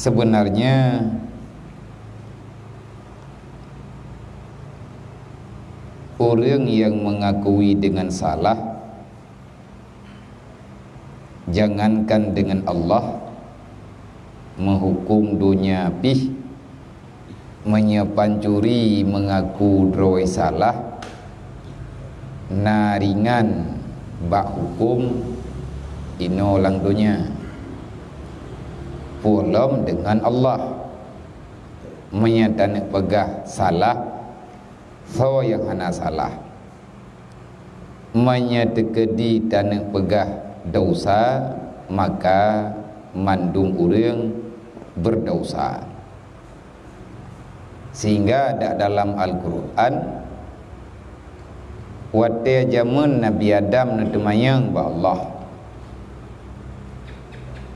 sebenarnya orang yang mengakui dengan salah, jangankan dengan Allah, menghukum dunia pih, menyepancuri mengaku droi salah, naringan bak hukum ino lang dunia pulam dengan Allah menyatakan pegah salah so yang hana salah, menyatekedi tanah pegah dosa, maka mandung urang berdosa. Sehingga ada dalam Al-Quran wate zaman Nabi Adam netemayang ba Allah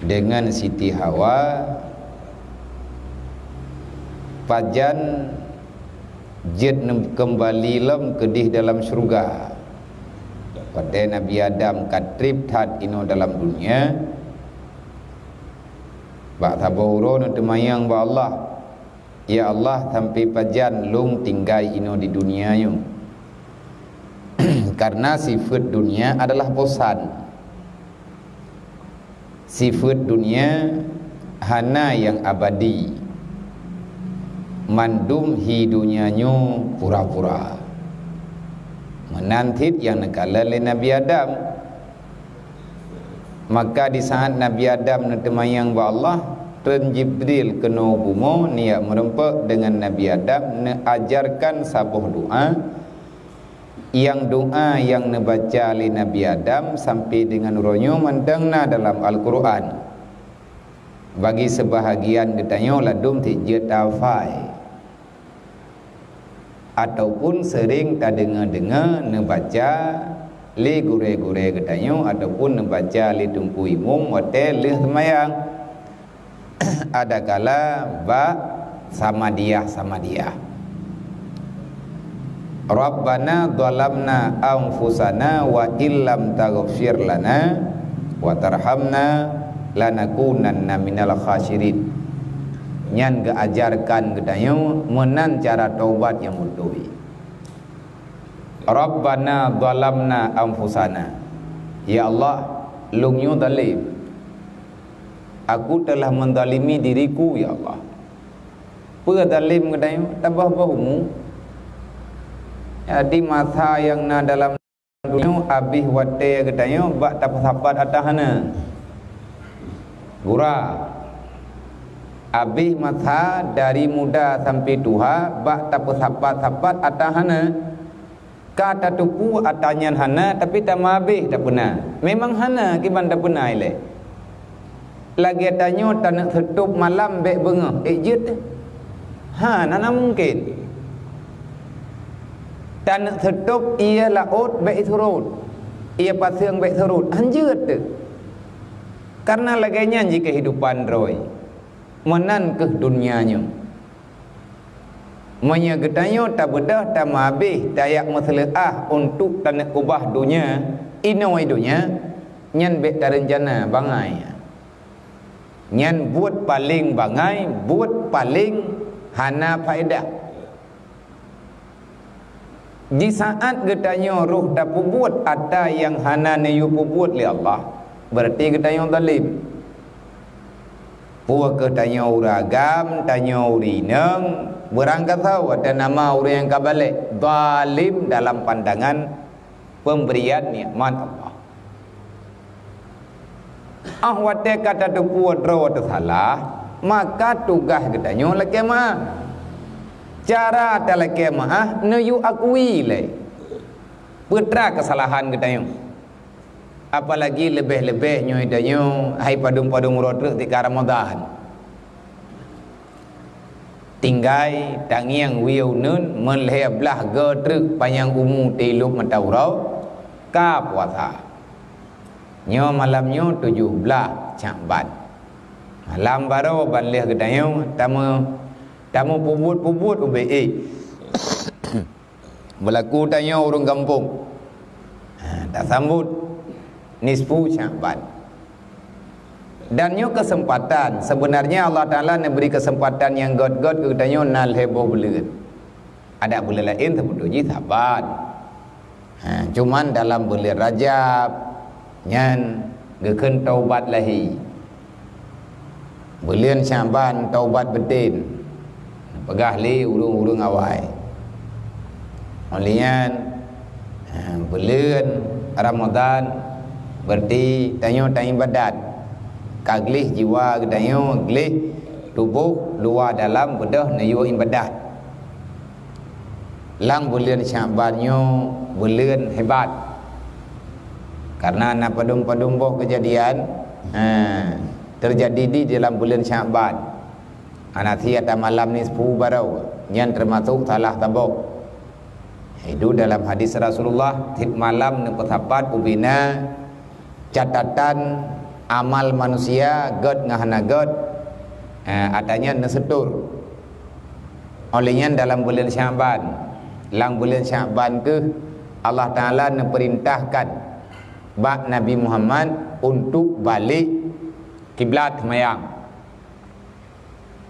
dengan Siti Hawa pajan jet kembali lem kedih dalam syurga. Pada Nabi Adam katrip tat ino dalam dunia bak tabawro netemayang ba Allah, ya Allah sampai pajan lung tinggai ino di dunia yung karena sifat dunia adalah bosan. Sifat dunia hana yang abadi, mandum hidunya nyu pura-pura. Menantit yang nekala le Nabi Adam, maka di saat Nabi Adam netemayang ba Allah, Tuan Jibril kena bumo niat merempak dengan Nabi Adam ajarkan sabuh doa, yang doa yang nebaca oleh Nabi Adam sampai dengan ronyo mendengna dalam Al-Quran. Bagi sebahagian ditanya ladum tijat tafai ataupun sering tak dengar-dengar nebaca li gure-gure ketanya ataupun nebaca li tumpu imum hotel li semayang ada kala ba sama dia Rabbana dhalamna anfusana wa illam taghfir lana wa tarhamna lanakunanna minal khasirin. Nyan ga ajarkan gedayo menan cara taubat yang mudah. Rabbana dhalamna anfusana, ya Allah lungyu zalim, aku telah mendalimi diriku ya Allah. Apa zalim gedayo tabah bahumu. Jadi masa yang na dalam dunia habis wate gedayo bak tapat atahana gura habis masa dari muda sampai tua bak tapat atahana kata tupu atanyan hana tapi tak habis tak pernah memang hana kiban tak pernah ile lagi tanyo tanah tutup malam bek bengah ejit ha nana mungkin tanah tutup ia laut bek surut ia pasang bek surut anjut tu karena laganya jika kehidupan roy menan ke dunianya menyagetanyo tak bedah tak habis dayak masalah untuk tanah kubah dunia ino dunia nyan bek tarencana bangai nyan buat paling bangai buat paling hana faedah. Di saat getanyo roh dah buat ada yang hana neyu buat li Allah, berarti getanyo zalim. Puak getanyo uragam, tanyo urineng, berangkat tahu ada nama orang yang kabalik zalim dalam pandangan pemberian nikmat Allah. Wate kata tu puak roh tu salah, maka tugas getanyo lagi mah. Cara dalam kemah neyu akui le putra kesalahan kita apalagi lebih-lebih nyo idanyo hai padung-padung rodrek di Ramadan tinggai tangiang wiu nun melheblah gedrek panjang umu tiluk mataurau ka puasa nyo malamnyo 17 Syakban malam baru banleh gedayo tamu pubut UBE berlaku tanya orang kampung tak sambut nisfu Syakban Dan nyo kesempatan. Sebenarnya Allah Ta'ala beri kesempatan yang god-god ke kita nyo nal heboh bulan. Ada bulan lain terputuji sahabat. Cuman dalam bulan Rajab nyan geken taubat lahi. Bulan Syaban taubat betin. Pegah li urung-urung awai. Olian bulan Ramadan berarti tanyo tang ibadat. Kaglih jiwa gedanyo glih tubuh luar dalam bedah nayo ibadat. Lang bulan Syabannya bulan hebat. Karena nak padum-padumboh kejadian terjadi di dalam bulan Syaban. Anati ada malam ni 10 barau yang termasuk salah tabuk. Itu dalam hadis Rasulullah tit malam ni ketapat ubina catatan amal manusia god ngahana god adanya nesetur. Olehnya dalam bulan Syaban, lang bulan Syaban ke Allah Ta'ala perintahkan bak Nabi Muhammad untuk balik kiblat semayang.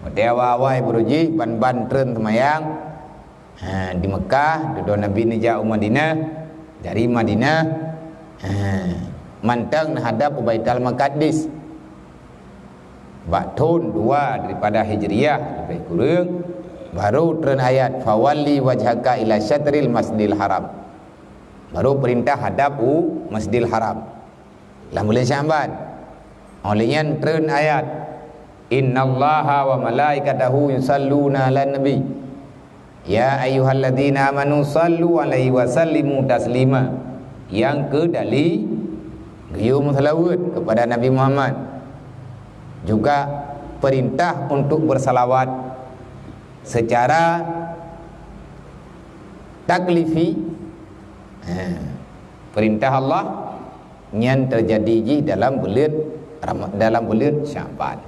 Dewa awal beruji ban-ban tren semayang di Mekah. Duduk Nabi ni jauh Madinah. Dari Madinah mantang hadap Baitul Maqdis. Tahun 2 daripada Hijriah lebih kurang baru turun ayat fawalli wajhaka ila syatril masjidil haram. Baru perintah hadap Masjidil Haram. Lah bulan Syaban. Olehnya turun ayat innallaha wa malaikatahu yusalluna 'alan nabi. Ya ayyuhalladzina amanu sallu 'alaihi wa sallimu taslima. Yang ke dali Giyum salawat kepada Nabi Muhammad. Juga perintah untuk bersalawat secara taklifi. Perintah Allah yang terjadi dalam bulan Syaban.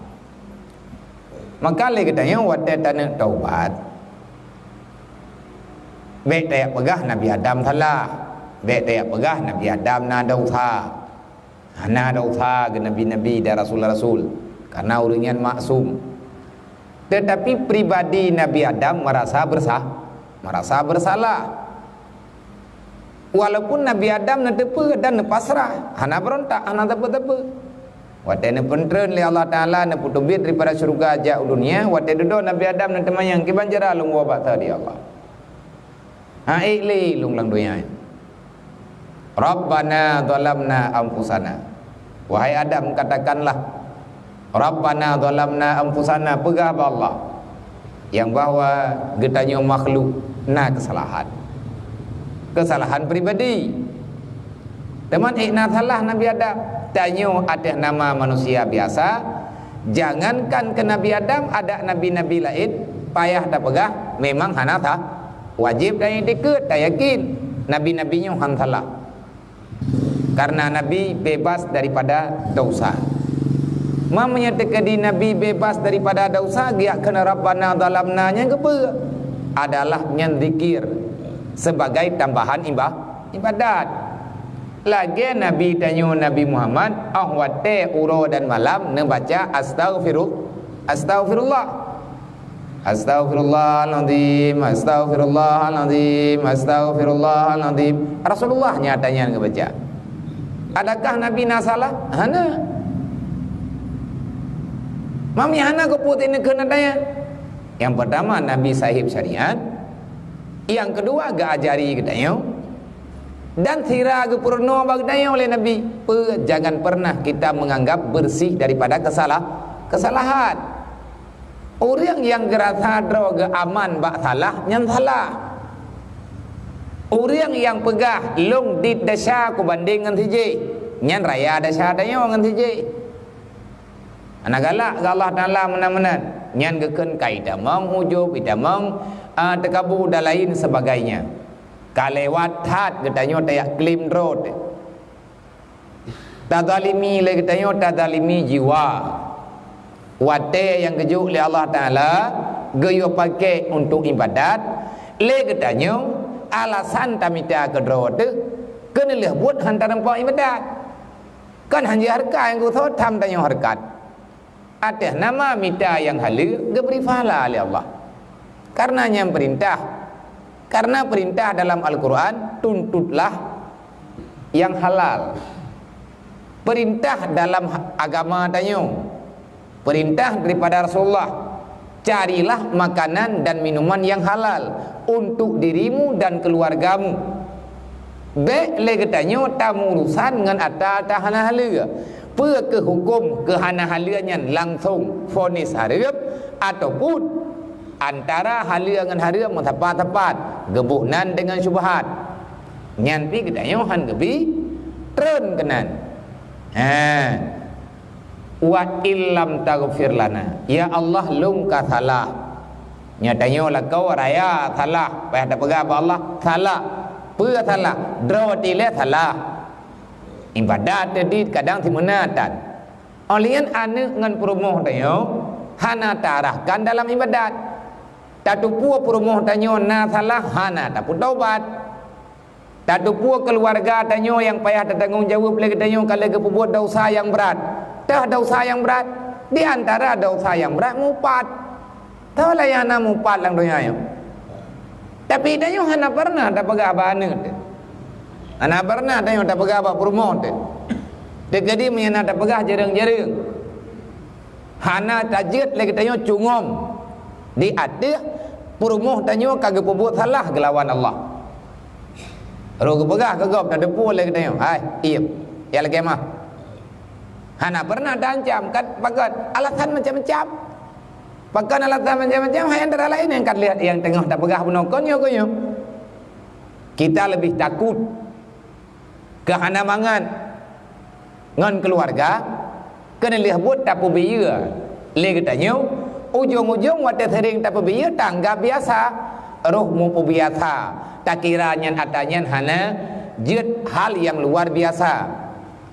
Maka le katanya wate tanah taubat. Bek tak pegah Nabi Adam salah. Bek tak pegah Nabi Adam na dosa. Ana dosa ke nabi-nabi dan rasul-rasul karena orangnya maksum. Tetapi pribadi Nabi Adam merasa bersalah. Walaupun Nabi Adam nak tepa dan pasrah, ana berontak, ana tepa-tepa. Wate ne pentren li Allah Taala ne putubit daripada syurga ajak dunia, wate duduk Nabi Adam ne temayang ki banjara lung wa bakta di Allah. Ha ikli lung lang dunia. Rabbana zalamna anfusana. Wahai Adam, katakanlah Rabbana zalamna anfusana, pegah Allah yang bahwa getanya makhluk na kesalahan pribadi. Teman ikna salah Nabi Adam. Tanyo atas nama manusia biasa. Jangankan ke Nabi Adam, ada nabi-nabi lain payah tak pegah memang hana tak wajib dan dikut tak yakin nabi-nabinya han salah. Karena Nabi bebas daripada dosa. Menyatakan di Nabi bebas daripada dosa, dia kena Rabbana zalamna yang kepa adalah yang zikir sebagai tambahan ibadat. Lagi Nabi tanya Nabi Muhammad, ahwate uro dan malam membaca astagfirullah. Astaghfirullahaladzim, astaghfirullahaladzim, astaghfirullahaladzim. Rasulullah nyatanya ngebaca. Adakah Nabi nasalah? Hana. Mami hana keput ini kena daya. Yang pertama Nabi sahib syariat. Yang kedua agak ajari katanya. Dan sira gepurno bagdaya oleh Nabi. Jangan pernah kita menganggap bersih daripada kesalahan. Orang yang gerasa droga aman bak salah, yang salah. Orang yang pegah long dit dasya ku banding dengan tije, nyan raya dasya dayo dengan tije. Anak galak ke Allah Taala menan-menan, nyan geken kaidah mong ujub, ida mong tekabu dan lain sebagainya. Kalewat hat getanyo tayak klaim road. Tadalimi le getanyo tadalimi jiwa. Wate yang kejuk oleh Allah Ta'ala gayo pakai untuk ibadat le getanyo alasan tamita kedro tu kena leh buat hantar nampak ibadat kan hanya harkat yang ku thot tham tanyo harkat atas nama minta yang halal diberi pahala oleh Allah. Karenanya karena perintah dalam Al-Quran, tuntutlah yang halal. Perintah dalam agama tanya, perintah daripada Rasulullah, carilah makanan dan minuman yang halal untuk dirimu dan keluargamu. Baik lagi tanya tamu urusan dengan atas hana halal, พื่อ ke hukum ke hana halanya langsung fonis haram ataupun antara halal dengan haram tepat-tepat gebuhnan dengan syubhat. Nyan pi kita han gebi tren kenan. Wa illam taghfir lana, ya Allah lung ka salah. Nyatanya lah kau raya salah, payah ada pegah Allah salah. พื่อ salah, draw tile salah. Ibadat tadi kadang timunatan. Olian anu ngan promoh tayo hana tarahkan dalam ibadat. Tatu pua promoh tanyo na salah hana tapu taubat. Tatu pua keluarga tanyo yang payah tanggung jawab lagi tanyo kalau kebuat dosa yang berat. Dah dosa yang berat, di antara dosa yang berat mupat. Tahu lah yang nak mupat lang dunia yo. Tapi tanyo hana pernah tak pegah bana tu. Hana pernah tanyo tak pegah apa promoh tu. Dekadi menyana tak pegah jereng-jereng. Hana tajid lagi tanyo cungom. Di atas promoh tanyo kagak buat salah gelawan Allah. Rogo pegah kagak tak depu lagi tanyo. Hai, iya. Ya lagi mah. Hana pernah dancam kat pakat alasan macam-macam. Pakat alasan macam-macam hai antara lain yang kat lihat yang tengah tak pegah penokon yo konyo. Kita lebih takut ke hana mangan ngan keluarga kena lihat buat tak biaya. Lagi tanyo ujung-ujung waktu sering tak biaya tanggap biasa. Roh mu biasa. Tak kiranya atanya hana jid hal yang luar biasa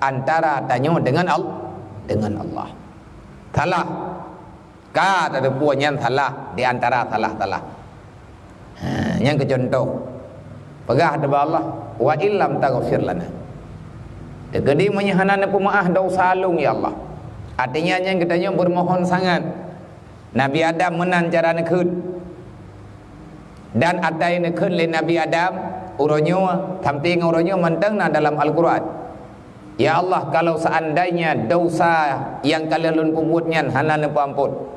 antara tanyo dengan Allah. Salah. Ka ada punya salah di antara salah-salah. Yang kecontoh. Pegah depa Allah, wa illam taghfir lana. Degedi menyahanana pemaah dosa lung ya Allah. Artinya yang katanya bermohon sangat. Nabi Adam menan cara nekut. Dan ada yang nekut le Nabi Adam uronyo tamting uronyo mentengna dalam Al-Quran. Ya Allah, kalau seandainya dosa yang kalian lumpuhnya hana nepu ampun.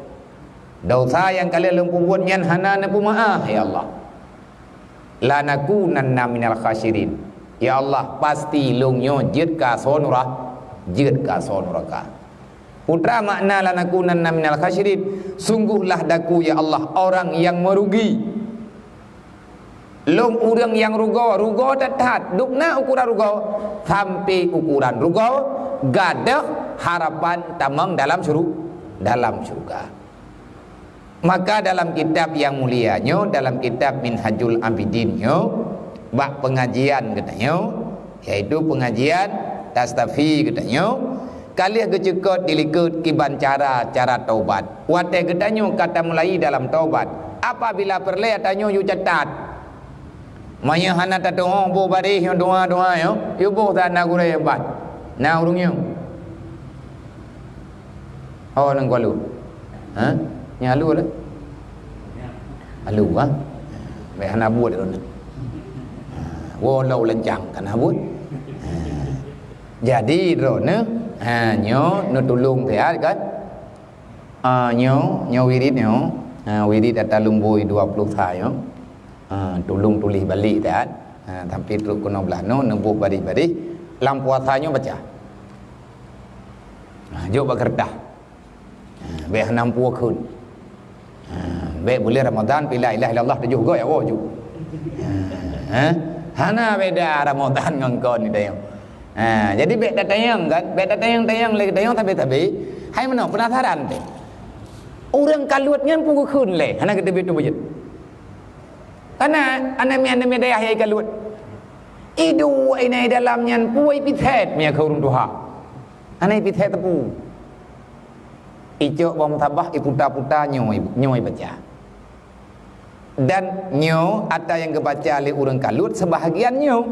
Dosa yang kalian lumpuhnya hana nepu maaf ya Allah. La nakunanna minal khasirin. Ya Allah, pasti lungnyo jid ka sonura, jid ka sonura ka. Putra makna la nakunanna minal khasirin, sungguhlah daku ya Allah orang yang merugi. Long orang yang rugo tetap dukna ukuran rugo sampai ukuran rugo gadah harapan tamang dalam surga. Maka dalam kitab yang mulianya, dalam kitab Minhajul Abidinnya, bak pengajian katanya, yaitu pengajian Tastafi katanya, kalian kecekot dilikut kiban cara taubat. Wate katanya kata mulai dalam taubat. Apabila perlu katanya you catat. Maya hana tatu bo bari yo doa yo yo bo ta na gure bat na urung yo oh nang kwalu ha nya lu lah alu wa be hana buat ron wo lau lencang kana buat jadi ron nyo no tulung dia kan nyo wirid nyo wirid atalung boy 20 thai yo tulung tulis balik tak tapi terus kena belano nembuh bari-bari lam puasanya baca jauh kertas be 60 kun be bulan Ramadan bila ilah ilallah tu juga ya wo ju hana beda Ramadan ngangkon ni tayang jadi be datayang kan be datayang lagi tayang tapi hai mana penasaran teh orang kalut ngan pukul kun le hana kita betu bujut karena anak-anak daya yang kalut idu ini dalamnya puai pithet mia kurung tuha anak pithet tepu ijo bom tabah iputa-puta nyoi baca dan nyo ada yang kebaca oleh orang kalut sebahagian nyo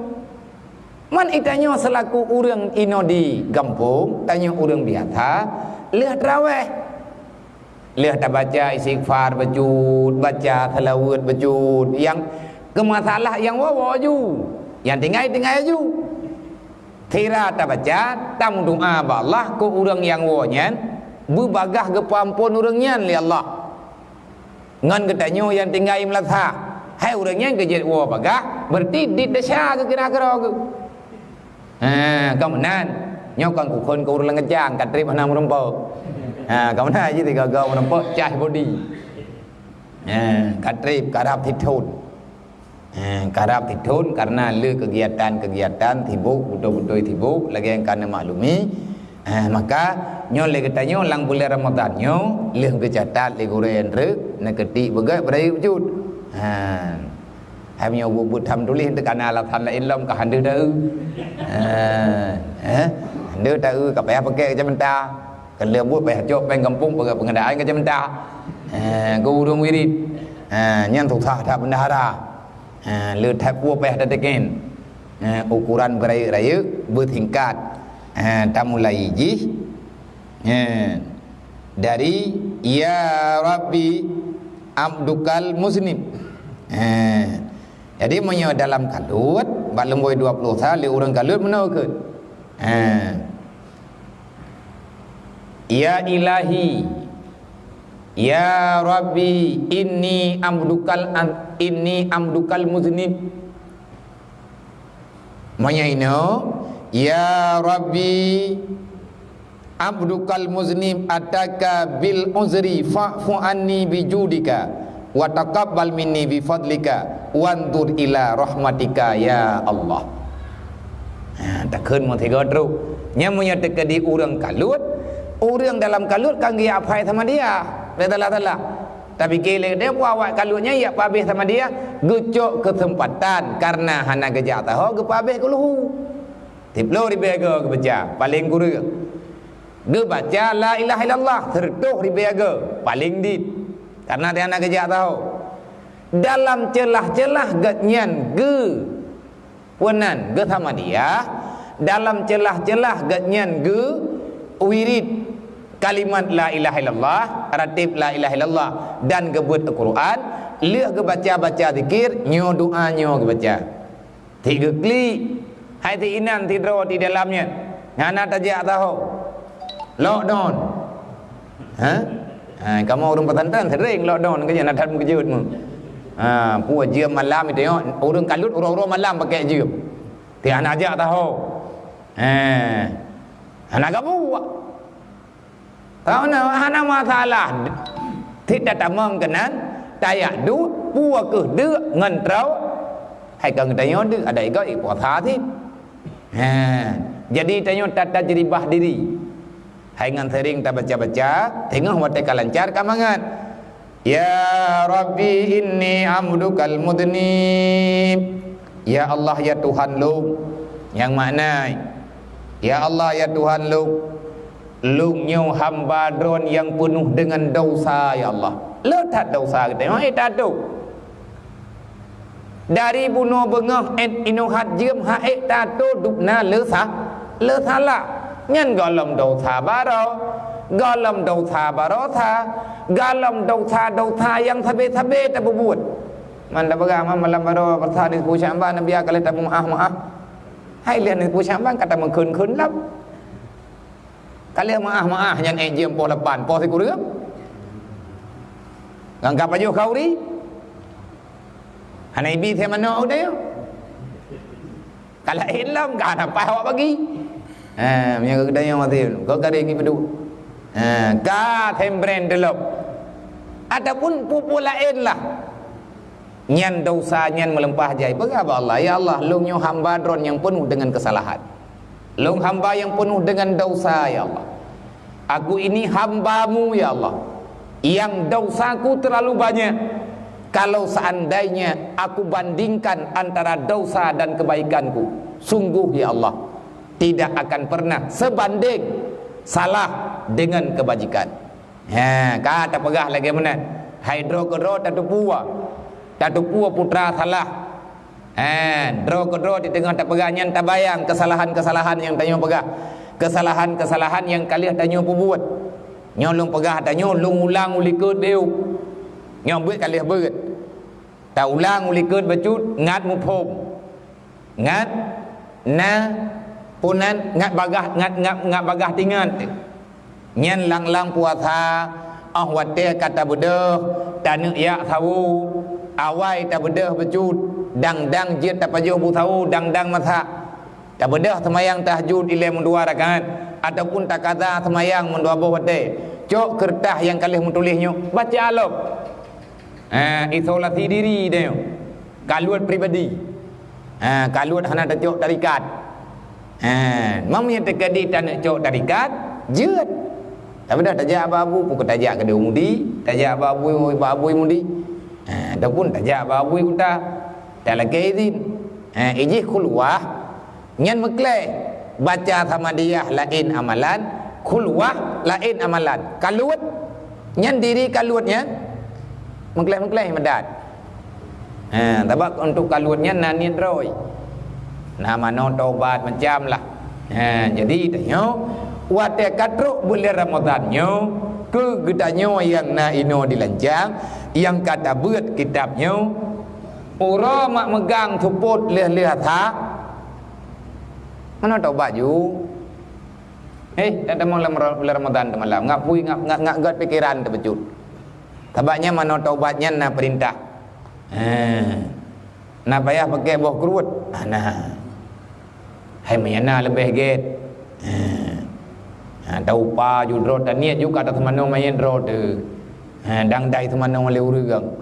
man itanyo selaku orang ino di kampung tanya orang biasa lihat raweh Leh tak baca istighfar bejut, baca salawat bejut. Yang kemasalah yang wawa ju, yang tinggal ju. Tira tak baca, tam doa ba Allah ko urang yang wonyan, berbagah ke pampun urangnya li Allah. Ngan ketanyo yang tinggal melatha. Hai urangnya ke jet wa bagah, berarti dit dasya ke kira-kira ke. Kemudian nyokan ku kon ku urang ngejang katrip ana merempo. Kemudian jadi gagal merempo cah body. Katrip karap titun. Karap titun karena le kegiatan-kegiatan tibuk betul-betul tibuk lagi yang kana maklumi. Maka nyo le ketanyo lang bulan Ramadan nyo le kecatat le guren re nak ketik begai berai wujud. Hai nyo bu tham tulis te kana la than la ilom ka handu dah. Handu dah ka payah pakai ke menta. Kalau buat payah cok peng kampung pakai pengadaan ke menta. Ku urung wirid. Nyan thuk tha tha bendahara. Le thap buat payah datekin. Ukuran berai raya bertingkat. Tamulai ji dari ya Rabbi abdukal muslim. Jadi menyo dalam kalut balem boy 20 sal le urang kalut menau ke. Ya ilahi ya Rabbi inni amdukal muslim. Menyo ino ya Rabbi abdukal muznim ataka bil uzri fa'fu anni bijudika wa taqabbal minni bi fadlika wandur ila rahmatika ya Allah. Takkan mau tiga terus nyamunya tekadi urang kalut, urang dalam kalut kan dia apai sama dia telah tapi kele dia awak kalutnya ya pabeh sama dia gecok kesempatan karena hana gejak tahu ke pabeh ke luhu tiplo ribaga ke baca paling guru ge baca la ilaha illallah tertuh ribaga paling dit karena dia nak gejak tahu dalam celah-celah gatnyan ge punan ge sama dia dalam celah-celah gatnyan ge wirid kalimat la ilaha illallah ratib la ilaha illallah dan gebut Al-Quran leh ge baca zikir nyo doa nyo ge baca tiga klik hai ti inan ti dro di dalamnya ngana tajak tahu lockdown kamu orang petantan sering lockdown ke jangan ada kejut mu puas jam malam itu orang kalut orang malam pakai jam ti anak ajak tahu anak kamu tahu na anak masalah tidak tamang kenan tayak du puas ke de ngan trau hai kang tayo de ada iko puasa ti. Jadi tanya tata jeribah diri. Hai ngan sering tak baca-baca, tengah wateka lancar kamangan. Ya Rabbi inni amdukal mudnib. Ya Allah ya Tuhan lu. Yang makna ya Allah ya Tuhan lu. Lungnyo hamba dron yang penuh dengan dosa ya Allah. Letak dosa kita, tak tu. Dari bunuh bengah inuhat jiem haek tato dukna lesa la nyan galam dosa baro galam dosa barotha galam dosa yang tabe tak berbuat man dah beragama malam baro bertani pucamban nabi akal tak maaf hai lian ni pucamban kata mengkun lap kalian maaf yang jiem po lepan po si kurang anggap aja kau ri Hana ibi saya mana dia? Kalau hilang kan apa awak bagi? Punya kedai yang mati. Kau kadai ni pedu. Ka tembren delop. Ataupun pupu lain lah. Nyan dosa nyan melempah jai. Bagaimana Allah? Ya Allah, lungnya hamba dron yang penuh dengan kesalahan. Lung hamba yang penuh dengan dosa ya Allah. Aku ini hambamu ya Allah. Yang dosaku terlalu banyak. Kalau seandainya aku bandingkan antara dosa dan kebaikanku, sungguh ya Allah tidak akan pernah sebanding salah dengan kebajikan. Kata pegah lagi mana? Hydro kedro tatu pua putra salah. Dro kedro di tengah tak pegahnya tak bayang kesalahan-kesalahan yang tanya pegah, kesalahan-kesalahan yang kalian tanya buat. Nyolong pegah tak nyolong ulang uli ke dia. Nyobet kali berat. Tak ulang uli ke bacut ngat mu phom. Ngat na punan ngat bagah tingan. Nyan lang puasa wate kata bedah tanuk ya tahu awai tak bedah bacut dang jit tak pajuh bu tahu dang masa. Tak bedah semayang tahajud ilai mendua rakaat ataupun tak kata semayang mendua buah wate. Cok kertas yang kali menulisnya baca alok. Isolasi diri dia. Kaluat pribadi. Kaluat hana tak cok tarikat. Mamnya terkadi tak nak cok tarikat, jeut. Tapi dah tajak abu pun tajak ke dia mudi, tajak abu mudi. Ataupun tajak abu kita. Tak lagi izin. Ijih keluar nyan mekleh baca sama dia lain amalan, khulwah lain amalan. Kalut nyan diri kalutnya mekleh medat. Sebab untuk kalutnya nanit roy. Nama no taubat macam lah. Jadi tanya wate katruk bulan Ramadan nyo ke gedanyo yang na ino dilanjang yang kata buat kitabnya ora mak megang tuput leh tha mana taubat ju dah mau bulan Ramadan tu malam ngapui ngak gat pikiran tu becut tabaknya mana taubatnya na perintah na payah pakai boh kerut nah hai mayana lebih get tahu pa judro dan niat juga kata teman main dro tu dang dai teman oleh urang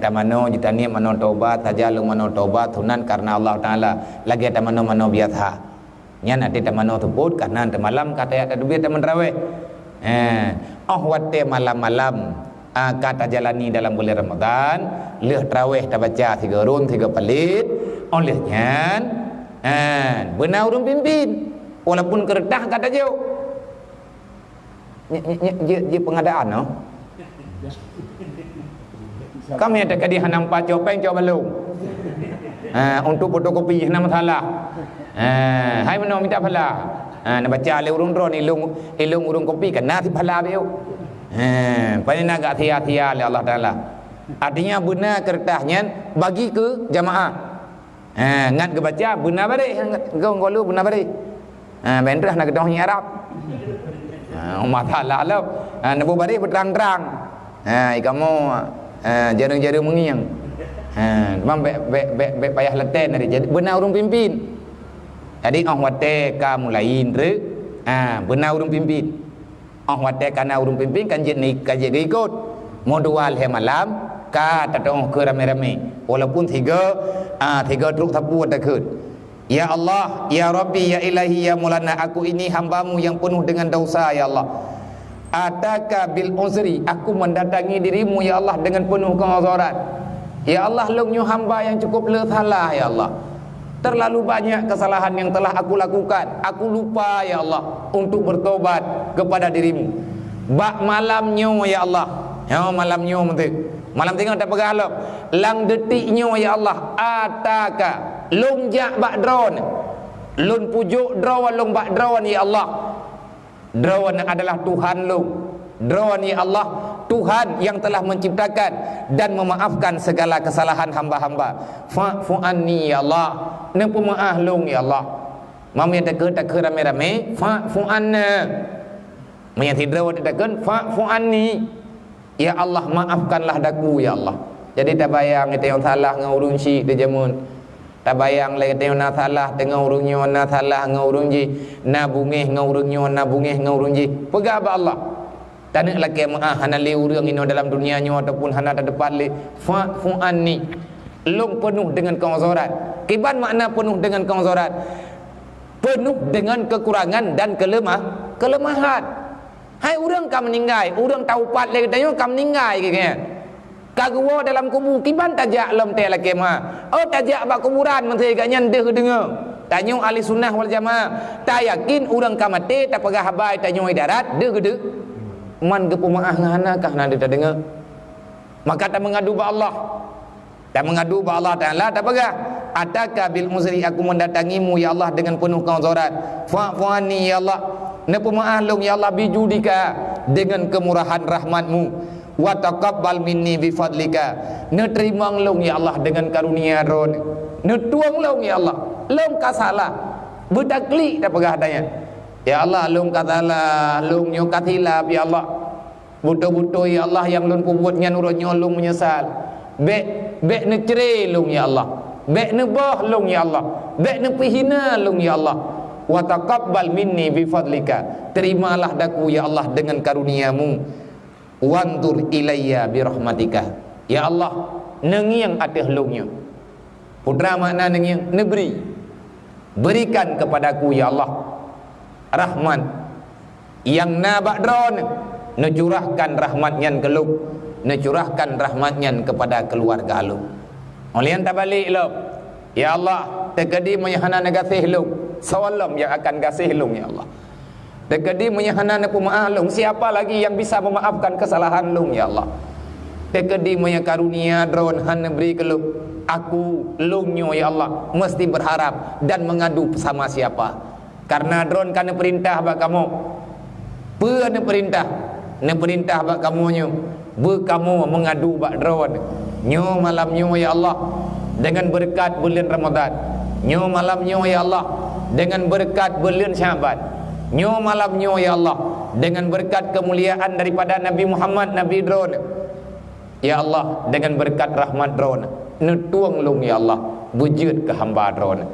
tamano jita niat mano taubat saja lu mano taubat tunan karena Allah taala lagi tamano biasa nya nanti tamano tuput karena malam kata ya duit teman rawe wate malam kata jalani dalam bulan Ramadan leh tarawih ta baca 3 run 3 pelit oleh nyan benar urung pimpin walaupun kertas kata jauh je pengadaan no kami ada kadi hanam pa copeng coba lu untuk fotokopi hanam salah hai mano minta phala nak baca le urung drone ilung urung kopi kan na si phala beu panina gak sia-sia oleh Allah Taala artinya benar kertasnya bagi ke jamaah ngat ke baca benar balik engkau ngolu benar balik bentrah nak kedohnya Arab masalah lah nak balik berterang-terang kamu jarum-jarum mengiang memang be payah leten dari jadi benar urung pimpin jadi wate ka mulain re benar urung pimpin wate kana urung pimpin kan ni kaje ikut modual he malam ka tatong ke rame-rame walaupun tiga truk sapu ada ke ya Allah ya Rabbi ya Ilahi ya Maulana aku ini hambamu yang penuh dengan dosa ya Allah ataka bil uzri aku mendatangi dirimu ya Allah dengan penuh keuzuran ya Allah lunyu hamba yang cukup salah ya Allah terlalu banyak kesalahan yang telah aku lakukan aku lupa ya Allah untuk bertobat kepada dirimu bak malamnyo ya Allah malamnyo malam tengok tak pegalok lang detiknyo ya Allah ataka lung jak bak drone lun pujuk drone lung bak drone ya Allah drone adalah Tuhan lung drone ya Allah Tuhan yang telah menciptakan dan memaafkan segala kesalahan hamba-hamba fa'fu anni ya Allah nempu maaf lung ya Allah mami tak ke rame-rame fa'fu anna menyati drone tak ke fa'fu anni ya Allah maafkanlah daku ya Allah jadi tak bayang kita yang salah ngurung si de jamun tak bayang lagi kita yang salah dengan urungnya na salah ngurung ji na bungeh ngurungnya na bungeh ngurung ji pegah ba Allah tak nak lagi hana le urang ini dalam dunia nya ataupun hana tak depan le fu anni long penuh dengan keuzuran kiban makna penuh dengan keuzuran penuh dengan kekurangan dan kelemahan hai urang kam meninggal urang taupat le katanya kam meninggal kaya kagua dalam kubur kiban tajak lom te laki tajak bak kuburan menteri ganya deh dengar tanya ahli sunnah wal jamaah tak yakin urang kam mati tak pegah habai tanya darat deh gede man ke pemaah ngana kah nanti tak dengar maka tak mengadu ba Allah Taala tak pegah ataka bil uzri aku mendatangimu ya Allah dengan penuh keuzuran fa'fuani ya Allah na pemaah long ya Allah bijudika dengan kemurahan rahmat-Mu. Wa taqabbal minni bi fadlika. Ne terima long ya Allah dengan karunia ron. Ne tuang long ya Allah. Long ka salah. Bertaklik dah pegah daya. Ya Allah long ka salah, long nyo ka hilap ya Allah. Buto-buto ya Allah yang lun pubut nyan urut nyolong menyesal. Bek ne cerai long ya Allah. Bek ne bah long ya Allah. Bek ne pihina long ya Allah. Wa taqabbal minni bi fadlika. Terimalah daku ya Allah dengan karunia-Mu. Wandur ilayya bi rahmatika. Ya Allah, nengiang atih lungnya. Putra makna nengiang neberi. Berikan kepadaku ya Allah rahmat yang nabak drone, necurahkan rahmatnya ke lu, necurahkan rahmatnya kepada keluarga lu. Olian tak balik lu. Ya Allah, tekadi menyahana negasih lu. Sawalam yang akan kasih lu ya Allah. Tekadi menyahana ne pemaaf lu. Siapa lagi yang bisa memaafkan kesalahan lu ya Allah? Tekadi menyakarunia drone han beri ke lu. Aku lungnyo ya Allah mesti berharap dan mengadu sama siapa? Karena drone kan perintah bak kamu. Pe ne perintah bak kamu nyo. Be kamu mengadu bak drone. Nyo malam nyo ya Allah dengan berkat bulan Ramadan. Nyo malam nyo ya Allah dengan berkat bulan Syaban. Nyo malam nyo ya Allah dengan berkat kemuliaan daripada Nabi Muhammad, Nabi drone. Ya Allah dengan berkat rahmat drone. Netuang lung ya Allah wujud ke hamba drone.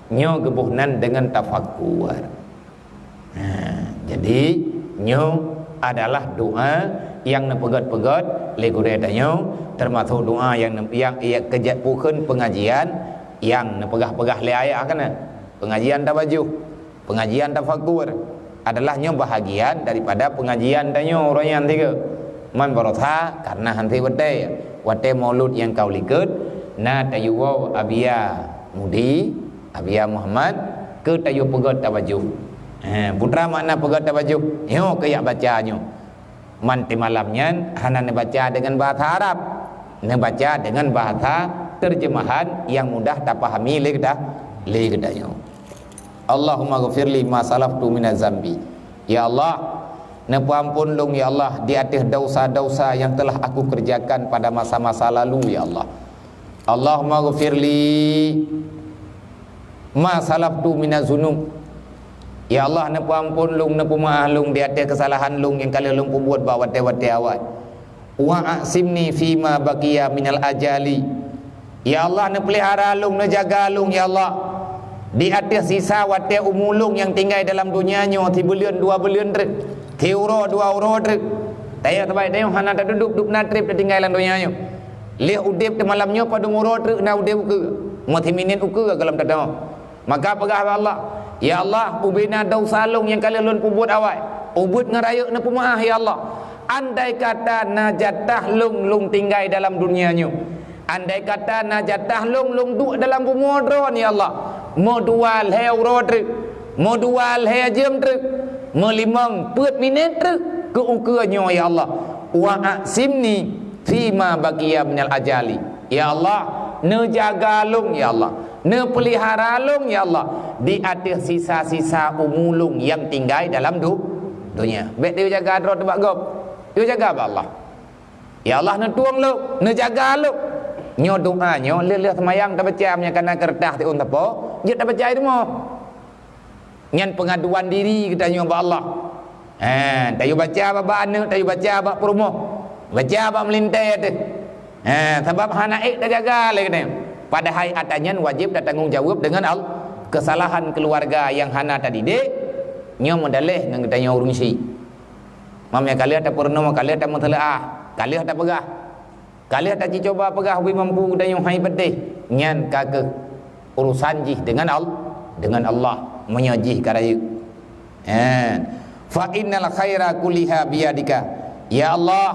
Nyo gebuhnan dengan tafakkur. Jadi nyo adalah doa yang nepegat-pegat legure nyo, termasuk doa yang kejat pukun pengajian yang nepegah-pegah le ayat kan. Pengajian tabajuh, pengajian tafakkur adalah nyo bahagian daripada pengajian danyo orang yang tiga. Man barotha karena hanti wate maulud yang kau likut na tayuwa abia mudi abia Muhammad ke tayu pegat tabajuh. Putra makna pegat tabajuh yo kayak bacanya man ti malamnya hana ne baca dengan bahasa Arab, ne baca dengan bahasa terjemahan yang mudah terpahami le kedanya. Allahumma ghafirli ma salaftu minaz zambi. Ya Allah, ne ampun long ya Allah di atas dosa-dosa yang telah aku kerjakan pada masa-masa lalu ya Allah. Allahumma ghafirli ma salaftu minaz zunub. Ya Allah, ne ampun long, ne pemaaf long di atas kesalahan long yang kalian long buat bawa wate awal. Wa aqsimni fi ma baqiya minal ajali. Ya Allah, ne pelihara long, ne jaga long ya Allah di atas sisa wate umulung yang tinggal dalam dunianya ti bulan 2 bulan ti euro 2 euro taya tabai tayong hana tak duduk na trip tinggal dalam dunianya leh udip te malamnya pada euro na udip ke mati minit uke dalam tadau. Maka pegah Allah ya Allah ubina dosa long yang kalian lun pubut awal ubut ngerayuk na pemaaf ya Allah. Andai kata najatah long tinggal dalam dunianya, andai kata najatah long duk dalam bumodron ya Allah, modual euro modual jam melimang put minit ke ukanya ya Allah. Wa aqsimni fima baqiya minal ajali. Ya Allah, ne jaga long ya Allah, ne pelihara long ya Allah di atas sisa-sisa umulung yang tinggal dalam dunia. Baik dia jaga drone tebak gop. Dia jaga apa Allah? Ya Allah, ne tuang lu, ne jaga lu. Nyo doa nyo leh semayang tak baca nya kana kertas ti un tapo, je tak baca itu mo. Nyan pengaduan diri kita nyo ba Allah. Tayu baca ba ane, tayu baca ba promo. Baca ba melintai tu. Sebab hanaik tak jaga lagi ni. Padahal atanyan wajib dan tanggung jawab dengan kesalahan keluarga yang hana tadi dek. Nyo modaleh ngan kita nyo urung si. Mamnya kalian tak purno, kalian tak mentelaah, kalian tak pegah. Kalian tak coba pegah wi mampu dan yang hai pedih nyan kake urusan jih dengan Allah menyajih karayu. Fa innal khaira kulliha biyadika. Ya Allah,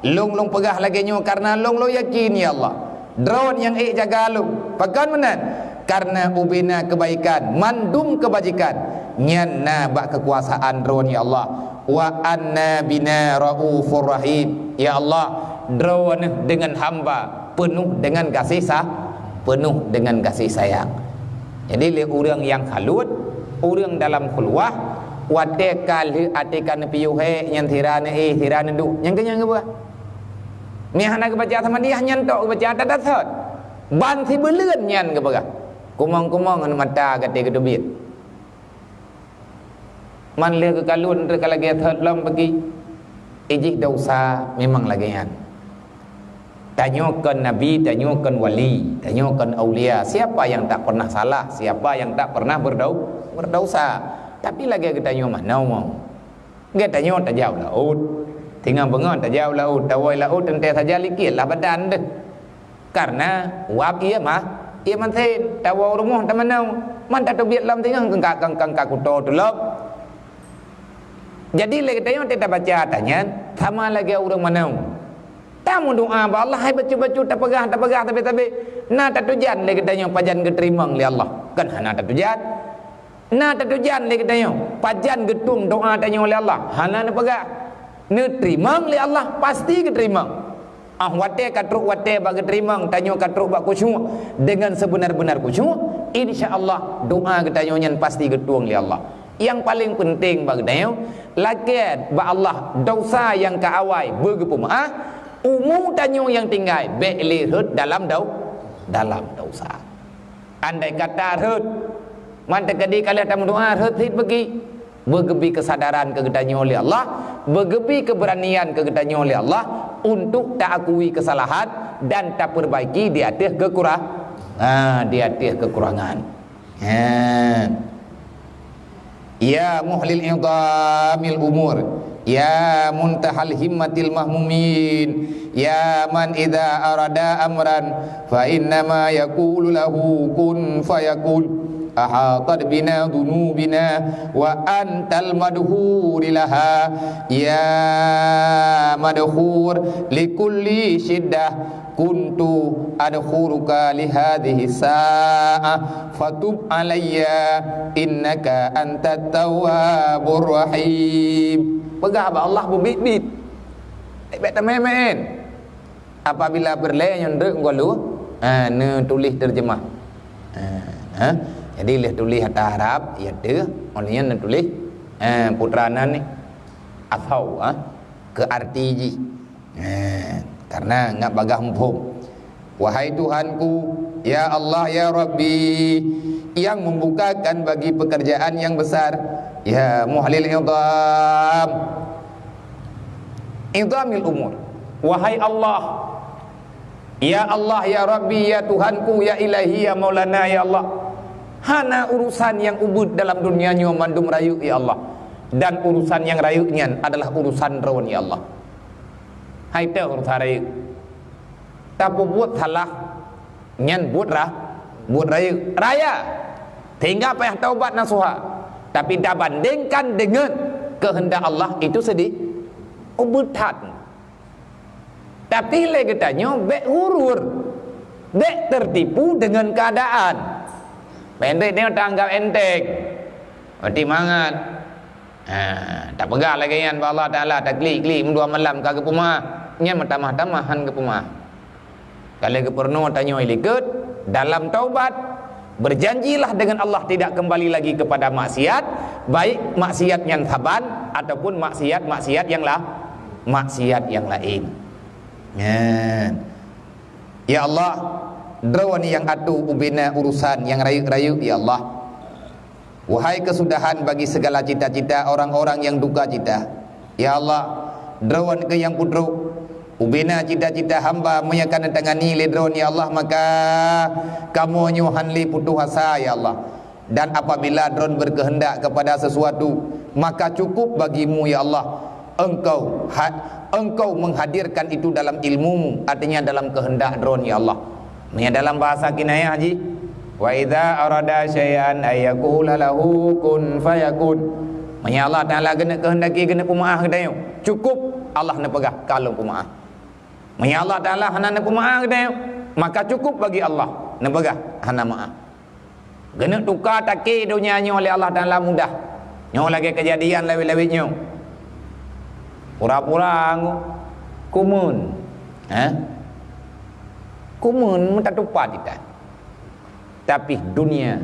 long pegah lagi nyo karena long yakin ya Allah. Drone yang jaga long. Pakan menan karena ubina kebaikan, mandum kebajikan. Nyan na bak kekuasaan drone ya Allah. Wa anna bina raufur rahim. Ya Allah, drone dengan hamba penuh dengan kasih sayang. Jadi le orang yang halut, orang dalam keluar, wate kali atikan piyuhe nyan tirane tirane du yang kenyang ke ba ni hana ke baca sama dia nyan tok baca ada thot ban thi beleun nyan ke ba kumang-kumang an mata kate kedubit man le ke kalun re kalagi thot lam pergi ijik dosa memang lagi yan tanyakan nabi tanyakan wali tanyakan aulia siapa yang tak pernah salah siapa yang tak pernah berdosa tapi lagi kita tanya mana mau kita tanya tak jauh laut tinggal bengon tak jauh laut tawai laut ente saja likit lah badan deh karena wab ia mah ia manten tawau rumah tak mana man tak terbiat lam tinggal kengkak kuto tulop jadi lagi tanya kita baca tanya sama lagi orang mana tamu doa ba Allah hai baca tak pegah tapi na tak tujan lagi tanya pajan keterima oleh Allah kan hana tak tujan na tak tujan lagi tanya pajan getung doa tanya oleh Allah hana na pegah ne terima oleh Allah pasti keterima wate katruk wate bagi terima tanya katruk bak khusyuk dengan sebenar-benar khusyuk insyaallah doa ketanyonya pasti getung oleh Allah yang paling penting bagi tanya lakiat ba Allah dosa yang ka awai bergepumah umum tanyo yang tinggal beli hut dalam dosa andai kata hut mantak kadi kalian tamu doa hut pergi bergebi kesadaran kegetanyo oleh Allah bergebi keberanian kegetanyo oleh Allah untuk tak akui kesalahan dan tak perbaiki di atas kekurangan ya muhlil idamil umur ya muntahal himmatil mahmumin ya man idza arada amran fa innama yaqulu lahu kun fayakun ahatat bina dunubina wa antal madhur laha ya madhur likulli shiddah kuntu adkhuruka li hadhihi sa'ah fatub alayya innaka antat tawwabur rahim pegah ba Allah bubit-bit baik tamen apabila berlayan ndek ngolu ne tulis terjemah jadi leh tulis kata Arab ya de onnya ne tulis putranan ni afau ke arti ji karena enggak bagah mumpung wahai Tuhanku ya Allah ya Rabbi yang membukakan bagi pekerjaan yang besar ya muhlil idamil umur wahai Allah ya Rabbi ya Tuhanku ya Ilahi ya Maulana ya Allah hana urusan yang ubud dalam dunianya mandum rayu ya Allah dan urusan yang rayunya adalah urusan rawan ya Allah hai teh urusan rayu tapi buat salah nyan buat rayu raya tinggal payah taubat nasuha tapi dah bandingkan dengan kehendak Allah itu sedih ubutan tapi lagi tanya bek hurur bek tertipu dengan keadaan pendek dia tanggap enteng berarti mangat tak pegang lagi yang Allah Ta'ala tak klik dua malam kagak pumah nya tamah-tamahan ke pumah kalau ke perno tanya ilikut dalam taubat berjanjilah dengan Allah tidak kembali lagi kepada maksiat baik maksiat yang taban ataupun maksiat yang lain ya Allah drawani yang atu ubina urusan yang rayu-rayu ya Allah wahai kesudahan bagi segala cita-cita orang-orang yang duka cita ya Allah drawan ke yang pudru ubina cita-cita hamba menyakan tangani le drawan ya Allah maka kamu nyuhan li putu hasa ya Allah dan apabila drawan berkehendak kepada sesuatu maka cukup bagimu ya Allah engkau menghadirkan itu dalam ilmumu artinya dalam kehendak drawan ya Allah dalam bahasa kinayah haji wa idza arada syai'an ayyaqula lahu kun fayakun Allah Taala kena kehendaki kena pemaah kedayo cukup Allah nak pegah kalau pemaah Allah Taala hana nak pemaah kedayo maka cukup bagi Allah nak pegah hana maaf kena tukar taki dunia oleh Allah Taala mudah nyo lagi kejadian lawi-lawi nyo pura-pura kumun kumun tak lupa kita tapi dunia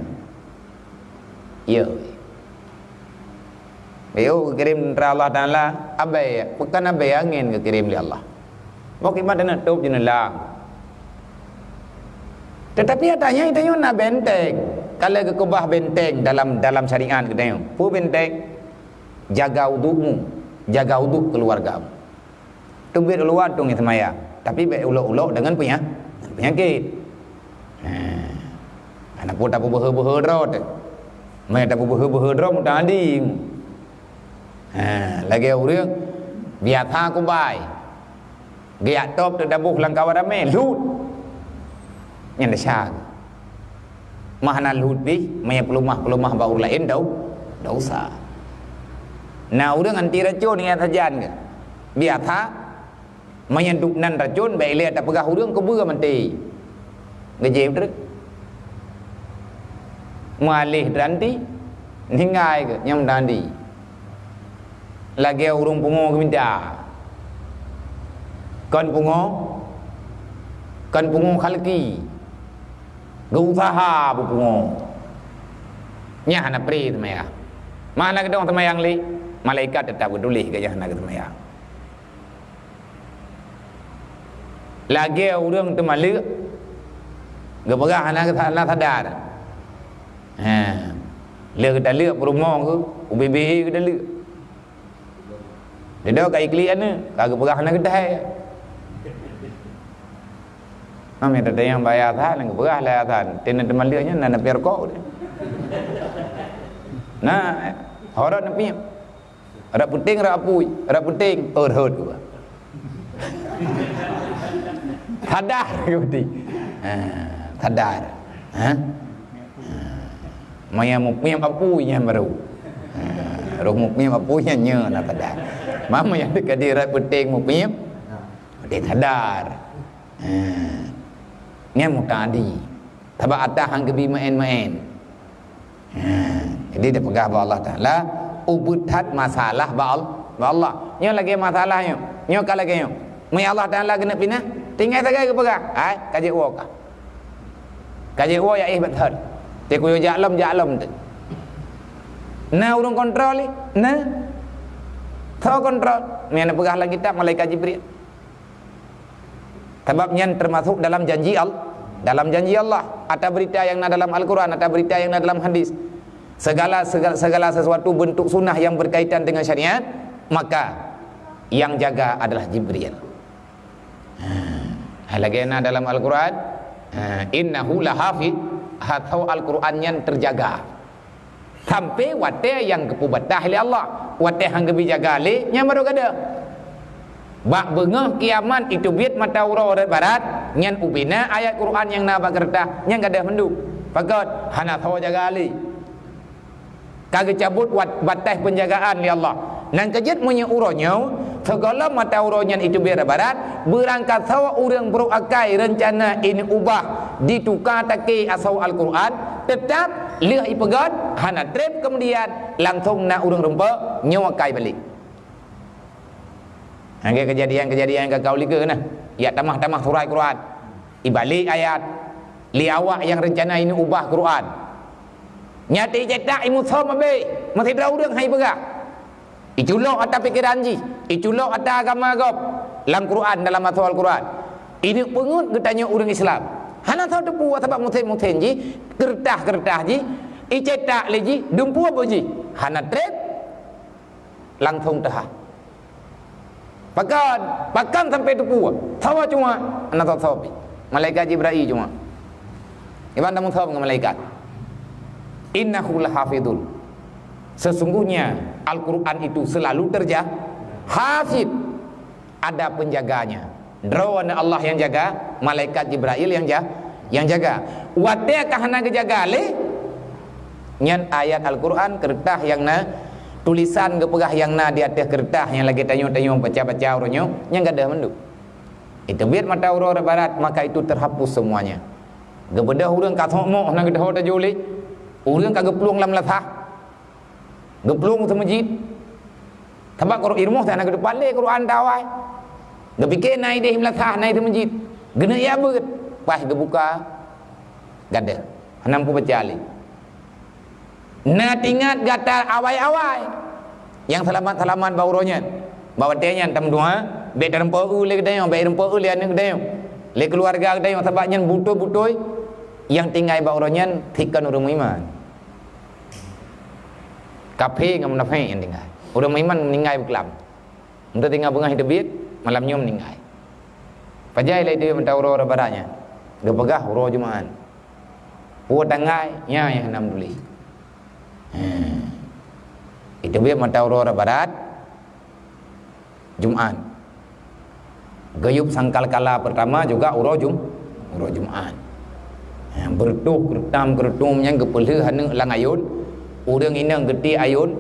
ya Ayo kirim dari Allah Ta'ala. Abai, bukan abai angin ke kirim dari Allah. Mau kimat nak tup jenelang. Tetapi adanya itu nak benteng. Kalau ke kubah benteng dalam syariat kita yang pu benteng, jaga udukmu, jaga uduk keluargamu. Tubir luar tu ni semaya. Tapi be ulok-ulok dengan penyakit. Anak pun tak buh-buh drot. Mai tak buh-buh drot mudah adi. Lagi orang biasa ku bai. Giat top tu dabuh langkau rame lut. Yang dah Mahana lut di, mai pelumah baru lain dah usah. Nah, orang anti racun dengan sajan ke. Biasa menyenduk nan racun baik lihat tak pegah orang kebura mati. Gejep terus. Malih nanti ningai ke nyam dandi. Lagi urung pungo ke minta. Kan pungo khalqi. Gausaha pungo. Nya hana pri temaya. Mana kedong temayang li? Malaikat tetap peduli ke jahana ke temayang. Lagi urang temalik. Gepegah hana ke sadar. Lek kita lihat perumong ke, UBB kita lihat. Dia dah kai klian ni, kagak pegah nak kedai. Kami ada yang bayar than, yang pegah lah than. Tena teman lihatnya nak perkok dia. Nah, orang nak piam. Rak puting, rak apui, rak puting, hot ke. Sadar ke betul. Sadar. Maya mukmiyam apunya baru. Roh mukmiyam apunya nya nak sadar. Mama yang dekat dia penting mukmiyam. Dia sadar. Nya mutadi. Taba atah hang kebi main-main. Jadi dia pegah ba Allah Taala ubuthat masalah ba Allah. Nya lagi masalahnya. Nya kala lagi nya. Mai Allah Taala kena pindah. Tinggal saja ke pegah. Ai kaji uak. Kaji uak ya betul. Dia kuyo jalam tu. Nah urung kontrol ni. Nah. Tahu kontrol. Ni nak pegah lagi tak malaikat Jibril. Sebabnya termasuk dalam janji Allah. Dalam janji Allah. Ada berita yang ada dalam Al-Quran, ada berita yang ada dalam hadis. Segala sesuatu bentuk sunnah yang berkaitan dengan syariat, maka yang jaga adalah Jibril. Lagi dalam Al-Quran, innahu lahafiz. Atau Al-Quran yang terjaga sampai wate yang kepubatah oleh Allah, wate yang kebijaga oleh yang baru kada bak bengah kiamat itu biat mata ura dari barat nyan ubina ayat Quran yang nabak kerta yang kada menduk pakat hana tahu jaga ali kagak cabut batas penjagaan oleh Allah nan kejut punya uronyo segala mata uronyan itu biar barat berangkat sawa orang beruakai rencana ini ubah ditukar taki asal Al-Quran tetap lihat ipegat hana trip kemudian langsung nak urang rempa nyawakai balik. Angge kejadian ke kau liga nah ya tamah-tamah surah Quran ibalik ayat li awak yang rencana ini ubah Quran nyati cetak imu sama be masih dah urang hai pegah iculok atas pikiran ji iculok atas agama gop dalam Quran dalam asal Al-Quran ini pengut ketanya orang Islam hana tahu tu buat sebab musim ji kertas ji icetak lagi dumpu apa ji hana trip langsung tahah pakan sampai tu buat tahu cuma hana tahu malaikat Jibril cuma iban tamu tahu dengan malaikat innahu lahafidul sesungguhnya Al-Quran itu selalu terjaga hafid ada penjaganya drone Allah yang jaga malaikat Jibril yang jaga wate kahana kejaga le nyan ayat Al-Quran kertas yang na tulisan kepegah yang na di atas kertas yang lagi tanyo baca orangnya yang kada menduk itu biar mata orang barat maka itu terhapus semuanya gebedah urang kasokmo nang gedah ta joli urang kagak peluang lam latah geplung ke masjid sebab kalau irmuh tak nak depan le Quran dawai gepikir naik deh latah naik ke masjid gena ya beut pas gebuka gada nampu baca ali na tingat gatal awai-awai Yang selamat-selamat bauronya. Bawa tanya tam doa, be dalam pou le kedai, be dalam pou le anak kedai. Le keluarga kedai sebabnya butuh-butuh yang tinggal bauronya thikan urang iman. Kafe ngam nafe yang tinggal. Urang iman meninggal berkelam. Untuk tinggal bengah hidup malamnya meninggal. Pajai le dia mentau ro baranya. Dia pegah ro Jumaan. Puat tangai nya yang enam duli. Itu dia mentau ro barat. Jumat. Gayub sangkal kala pertama juga uro Jumat. Bertuh keretum yang kepelih anu lang ayun. Urang inang geti ayun.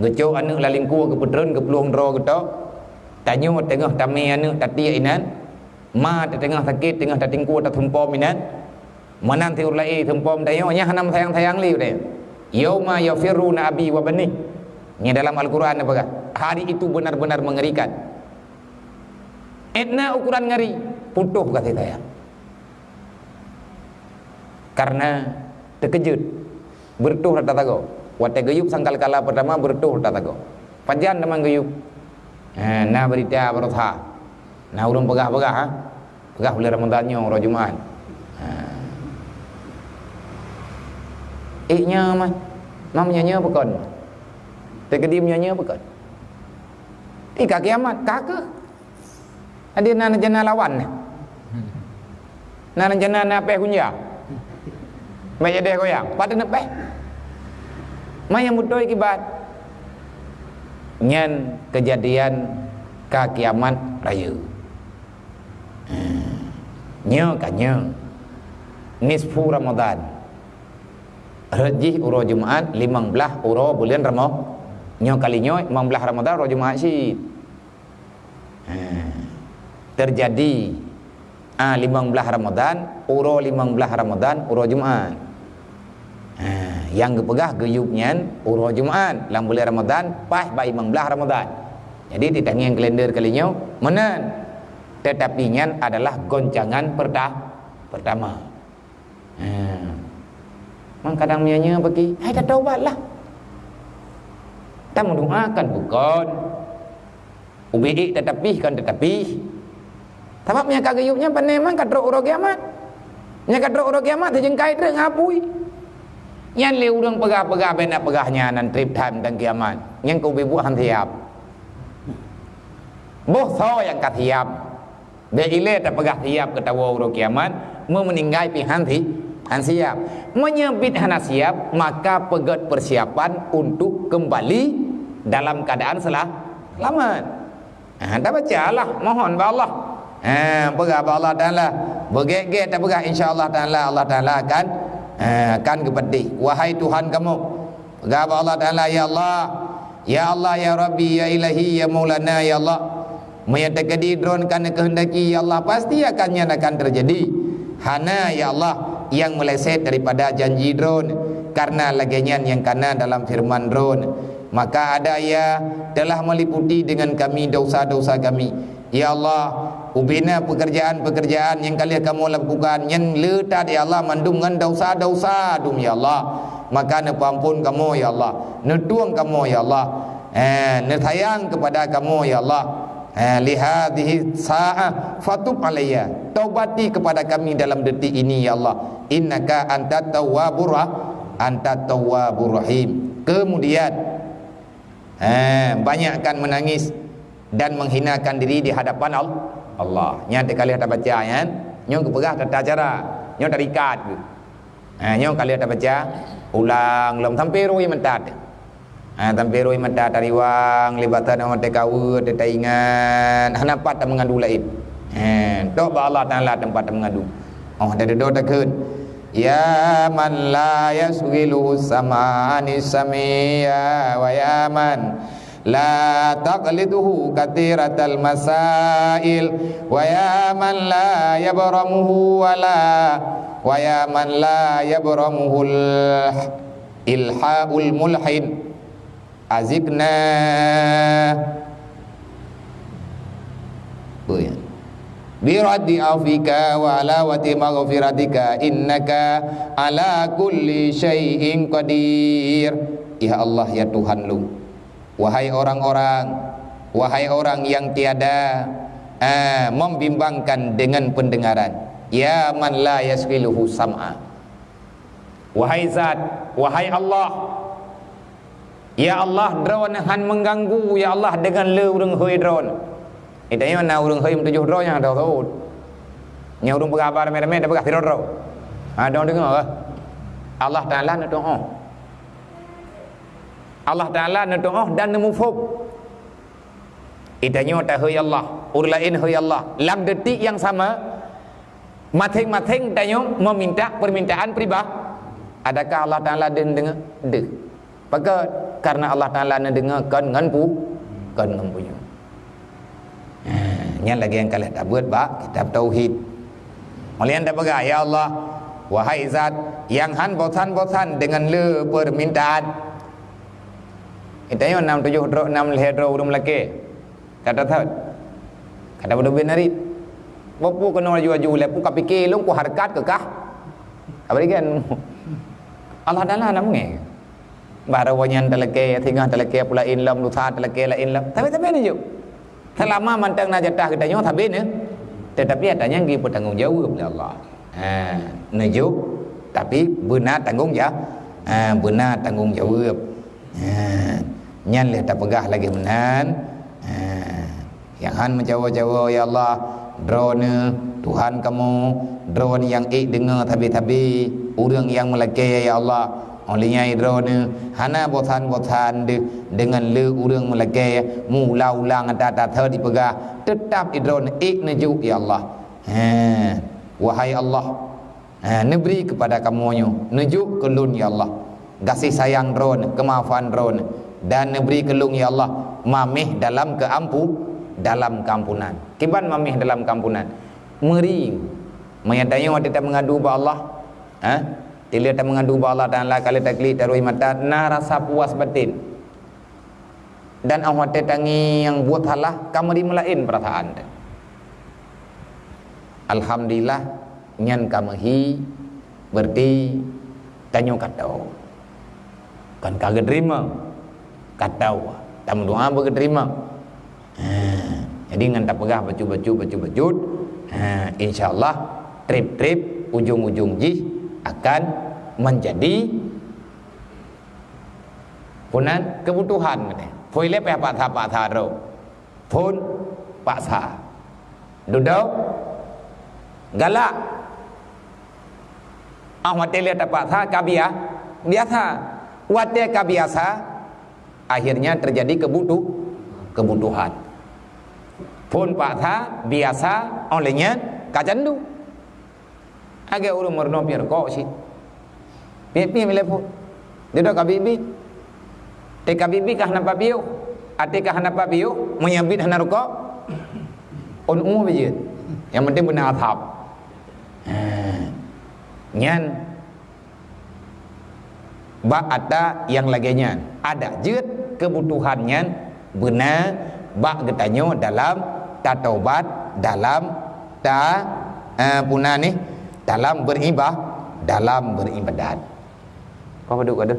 Geco anu lalingku kepetren kepluang ro geto. Tanyo tengah tami anu tati inan. Ma tengah sakit tengah tatingku ta thumpom inan. Manan ti ulai thumpom dayo nya hanam sayang-sayang liu de. Yauma yafiruna abi wa bani. Nya dalam Al-Qur'an apa? Hari itu benar-benar mengerikan. Etna ukuran ngeri, putuh kata saya. Karena terkejut, bertuh rata tago. Wate gayub sangkal kala pertama bertuh rata tago. Pajan memang gayub. Nah berita berotha. Nah urang pegah-pegah, pegah bulan Ramadannya orang Jumat. Nya mah, mamanya bukan. Terkediamnya bukan. Tika kiamat kakek. Ada nana jana lawan. Nana jana nape kunja. Maya deh koyang. Pada nape. Maya mutoi kibat. Nyan kejadian ka kiamat raya. Nya kanya. Nisfu Ramadan. Rejih uro Jumat 15 uro bulan Ramadan. Nyo kalinya 15 Ramadan ro Jumaat Syid. Terjadi 15 Ramadan, uro 15 Ramadan, uro Jumaat. Yang kepegah geyupnya uro Jumaat, dalam bulan Ramadan pas ba 15 Ramadan. Jadi tidak yang kalender kalinya menan. Tetapi nyan adalah goncangan pertama. Mang kadang mianya bagi, hai dah taubatlah. Kita mendoakan bukan UBI tetapi sebab nya kagayupnya panemang kadro uro kiamat nya kadro uro kiamat jengkai tre ngapui nyan le urang pegah-pegah bena pegahnya nan trip time dan kiamat yang kau bebu han tiap boh so yang katiap de ile ta pegah tiap ketawa uro kiamat mau meninggal pihan han siap menyebit hana siap maka pegat persiapan untuk kembali dalam keadaan selamat. Anda bacalah mohon ba Allah. Pegah ba Allah Taala begege ta pegah insyaallah Taala Allah Taala akan kepedi wahai Tuhan kamu. Pegah ba Allah Taala ya Allah ya Rabbi ya Ilahi ya Maulana ya Allah. Menyatakan drone karena kehendaki ya Allah pasti akan terjadi. Hana ya Allah yang meleset daripada janji drone karena lagian yang kana dalam firman drone maka ada ya telah meliputi dengan kami dosa-dosa kami ya Allah ubina pekerjaan-pekerjaan yang kalian kamu lakukan yang letat ya Allah mandungan dosa-dosa dum ya Allah maka nepampun kamu ya Allah netuang kamu ya Allah netayang kepada kamu ya Allah lihadhihi sa'ah fatub alayya taubati kepada kami dalam detik ini ya Allah innaka antat tawwabur rahim. Kemudian banyakkan menangis dan menghinakan diri di hadapan Allah. Nyata kali ada baca ya nyong kepegah tata cara nyong tarikat nyong kali ada baca ulang lom sampai roi mentat sampai roi mentat dari wang libatan orang tekawu tetaingan hanapat mengadu lain tok ba Allah Taala tempat mengadu dari doa takun ya man la yasghilu samani samiya wa ya man la taqliduhu kathiratal masail wa ya man la yabramuhu wa ya man la yabramuhul ilhaul mulhid azikna biraddi afika wa alawati maghfiratika innaka ala kulli syai'in qadir. Ya Allah ya Tuhan lu wahai orang yang tiada membimbangkan dengan pendengaran, ya man la yasqiluhu sam'a, wahai zat, wahai Allah, ya Allah drone han mengganggu ya Allah dengan le urang hoi drone. Itanya mana urang hoi tujuh drone yang ada tahu. Nya urang berkabar meremeh dah berkah tiror. Ada dengar apa? Allah Taala nak doa. Allah Taala nak doa dan mufub. Itanya tak hoi Allah, urlain hoi Allah. Dalam detik yang sama, masing-masing tanya meminta permintaan pribadi. Adakah Allah Taala dengar? Deh. Maka karena Allah Taala nak dengarkan dengan punya. Nya lagi yang kalah tak buat bak kitab tauhid. Malian tak pegang ya Allah, wahai zat yang han bosan-bosan dengan le permintaan. Itanya 6 lehedro urung laki. Kata thad. Kata bodoh benari. Bopu kena laju-laju lepu ka fikir lu ku harkat ke kah? Apa kan? Allah Taala nak mengai. Barawanyan teleke tinggal teleke pula inlam lusa teleke la inlam. Tapi ni je. Selama mantang na jatah kita nyo tapi ni. Tetapi adanya yang bertanggung jawab oleh Allah. Nuju tapi benar tanggung jawab. Benar tanggung jawab. Nyan leh tak pegah lagi menan. Yang han menjawab-jawab ya Allah, drone Tuhan kamu, drone yang dengar tabi-tabi, orang yang melaki ya Allah. Olehnya drone hana bosan-bosan dengan le orang melaki mula-ulang tak di pegah tetap drone neju ya Allah. Wahai Allah, neberi kepada kamu neju kelun ya Allah. Kasih sayang drone, kemaafan drone dan neberi kelung ya Allah mamih dalam kampunan. Kiban mamih dalam kampunan. Meri menyatanya waktu kita mengadu ba Allah, Tila tak mengadu ba Allah dan la kali takli tarui mata na rasa puas batin. Dan awak tetangi yang buat salah kamu dimelain perasaan. Alhamdulillah nyan kamu hi berarti tanyo katau. Kan kagak terima katau. Tamu doa bagi terima. Jadi ngan tak pegah baju. InsyaAllah trip ujung-ujung jih akan menjadi punan kebutuhan. Poi lep pak tha ro. Pun paksa. Duduk galak. Ahwat lihat pak tha kabia biasa. Wate kabiasa akhirnya terjadi kebutuhan. Pun pak tha biasa olehnya kacandu. Agak urung merno biar kok sih. Pipi melepo. Dia dah kabibi. Te kabibi kah napa biu? Ate kah napa biu? Menyabit hana rokok. On bije. Yang penting benar athap. Nyan ba ada yang laginya. Ada jet kebutuhannya benar ba getanyo dalam taubat, dalam punah ni dalam beribadat. Kau duduk ada?